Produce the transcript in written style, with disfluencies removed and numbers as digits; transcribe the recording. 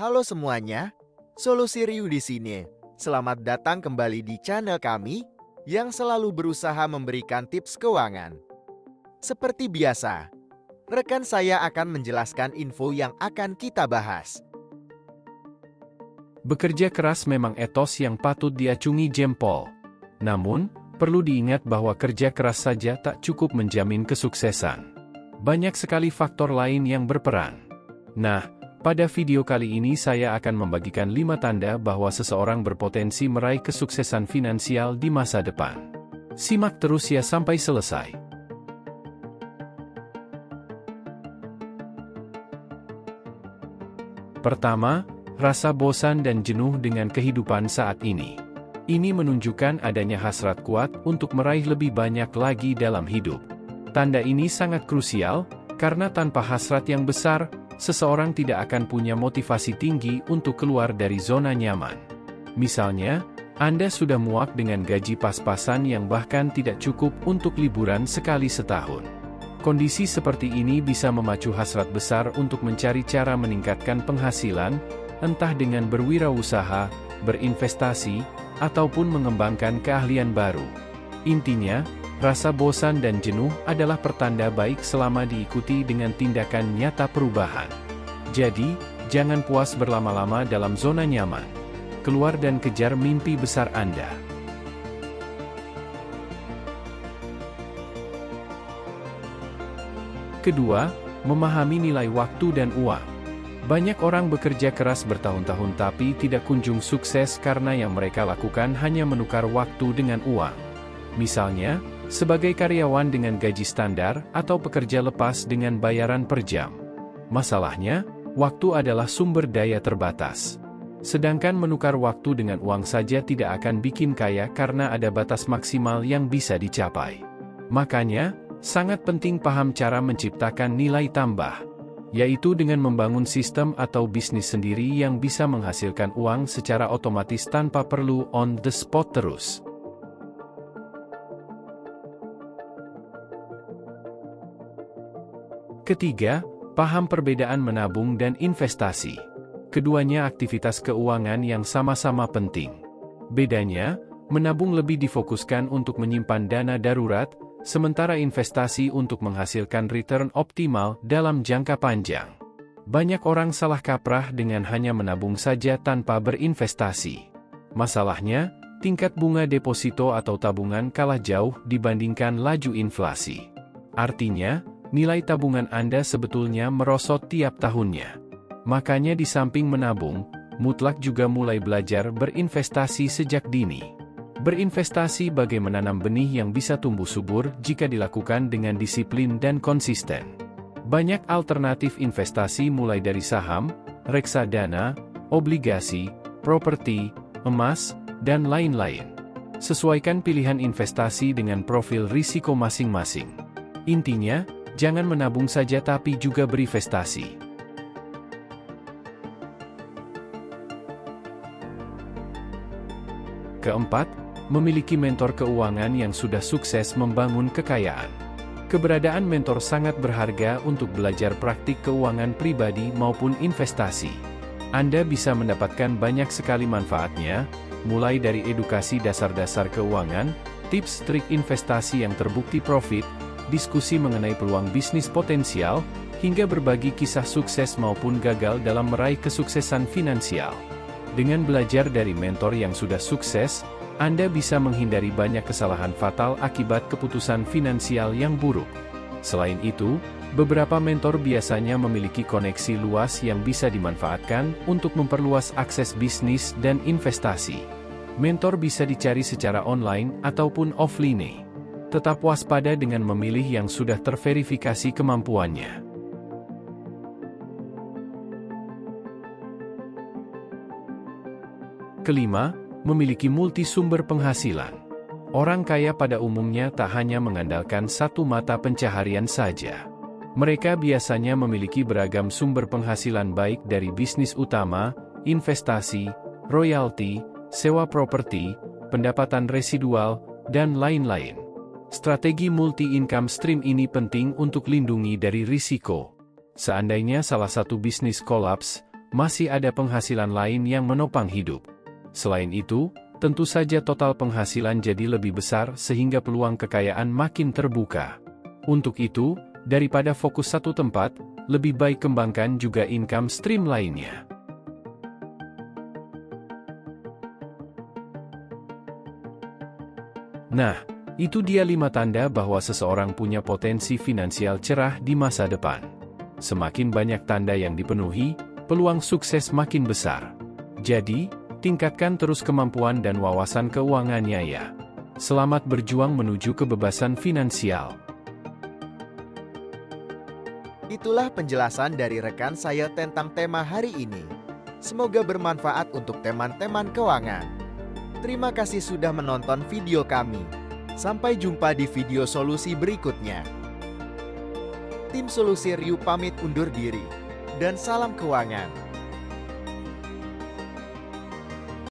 Halo semuanya, Solusi Riu di sini. Selamat datang kembali di channel kami yang selalu berusaha memberikan tips keuangan. Seperti biasa, rekan saya akan menjelaskan info yang akan kita bahas. Bekerja keras memang etos yang patut diacungi jempol. Namun, perlu diingat bahwa kerja keras saja tak cukup menjamin kesuksesan. Banyak sekali faktor lain yang berperan. Nah, pada video kali ini saya akan membagikan 5 tanda bahwa seseorang berpotensi meraih kesuksesan finansial di masa depan. Simak terus ya sampai selesai. Pertama, rasa bosan dan jenuh dengan kehidupan saat ini. Ini menunjukkan adanya hasrat kuat untuk meraih lebih banyak lagi dalam hidup. Tanda ini sangat krusial, karena tanpa hasrat yang besar, seseorang tidak akan punya motivasi tinggi untuk keluar dari zona nyaman. Misalnya, Anda sudah muak dengan gaji pas-pasan yang bahkan tidak cukup untuk liburan sekali setahun. Kondisi seperti ini bisa memacu hasrat besar untuk mencari cara meningkatkan penghasilan, entah dengan berwirausaha, berinvestasi, ataupun mengembangkan keahlian baru. Intinya, rasa bosan dan jenuh adalah pertanda baik selama diikuti dengan tindakan nyata perubahan. Jadi, jangan puas berlama-lama dalam zona nyaman. Keluar dan kejar mimpi besar Anda. Kedua, memahami nilai waktu dan uang. Banyak orang bekerja keras bertahun-tahun tapi tidak kunjung sukses karena yang mereka lakukan hanya menukar waktu dengan uang. Misalnya, sebagai karyawan dengan gaji standar atau pekerja lepas dengan bayaran per jam. Masalahnya, waktu adalah sumber daya terbatas. Sedangkan menukar waktu dengan uang saja tidak akan bikin kaya karena ada batas maksimal yang bisa dicapai. Makanya, sangat penting paham cara menciptakan nilai tambah, yaitu dengan membangun sistem atau bisnis sendiri yang bisa menghasilkan uang secara otomatis tanpa perlu on the spot terus. Ketiga, paham perbedaan menabung dan investasi. Keduanya aktivitas keuangan yang sama-sama penting. Bedanya, menabung lebih difokuskan untuk menyimpan dana darurat, sementara investasi untuk menghasilkan return optimal dalam jangka panjang. Banyak orang salah kaprah dengan hanya menabung saja tanpa berinvestasi. Masalahnya, tingkat bunga deposito atau tabungan kalah jauh dibandingkan laju inflasi. Artinya, nilai tabungan Anda sebetulnya merosot tiap tahunnya. Makanya di samping menabung, mutlak juga mulai belajar berinvestasi sejak dini. Berinvestasi bagai menanam benih yang bisa tumbuh subur jika dilakukan dengan disiplin dan konsisten. Banyak alternatif investasi mulai dari saham, reksadana, obligasi, properti, emas, dan lain-lain. Sesuaikan pilihan investasi dengan profil risiko masing-masing. Intinya, jangan menabung saja tapi juga berinvestasi. Keempat, memiliki mentor keuangan yang sudah sukses membangun kekayaan. Keberadaan mentor sangat berharga untuk belajar praktik keuangan pribadi maupun investasi. Anda bisa mendapatkan banyak sekali manfaatnya, mulai dari edukasi dasar-dasar keuangan, tips trik investasi yang terbukti profit, diskusi mengenai peluang bisnis potensial, hingga berbagi kisah sukses maupun gagal dalam meraih kesuksesan finansial. Dengan belajar dari mentor yang sudah sukses, Anda bisa menghindari banyak kesalahan fatal akibat keputusan finansial yang buruk. Selain itu, beberapa mentor biasanya memiliki koneksi luas yang bisa dimanfaatkan untuk memperluas akses bisnis dan investasi. Mentor bisa dicari secara online ataupun offline. Tetap waspada dengan memilih yang sudah terverifikasi kemampuannya. Kelima, memiliki multi-sumber penghasilan. Orang kaya pada umumnya tak hanya mengandalkan satu mata pencaharian saja. Mereka biasanya memiliki beragam sumber penghasilan baik dari bisnis utama, investasi, royalti, sewa properti, pendapatan residual, dan lain-lain. Strategi multi-income stream ini penting untuk lindungi dari risiko. Seandainya salah satu bisnis kolaps, masih ada penghasilan lain yang menopang hidup. Selain itu, tentu saja total penghasilan jadi lebih besar sehingga peluang kekayaan makin terbuka. Untuk itu, daripada fokus satu tempat, lebih baik kembangkan juga income stream lainnya. Nah, itu dia 5 tanda bahwa seseorang punya potensi finansial cerah di masa depan. Semakin banyak tanda yang dipenuhi, peluang sukses makin besar. Jadi, tingkatkan terus kemampuan dan wawasan keuangannya ya. Selamat berjuang menuju kebebasan finansial. Itulah penjelasan dari rekan saya tentang tema hari ini. Semoga bermanfaat untuk teman-teman keuangan. Terima kasih sudah menonton video kami. Sampai jumpa di video solusi berikutnya. Tim Solusi Ryu pamit undur diri. Dan salam keuangan.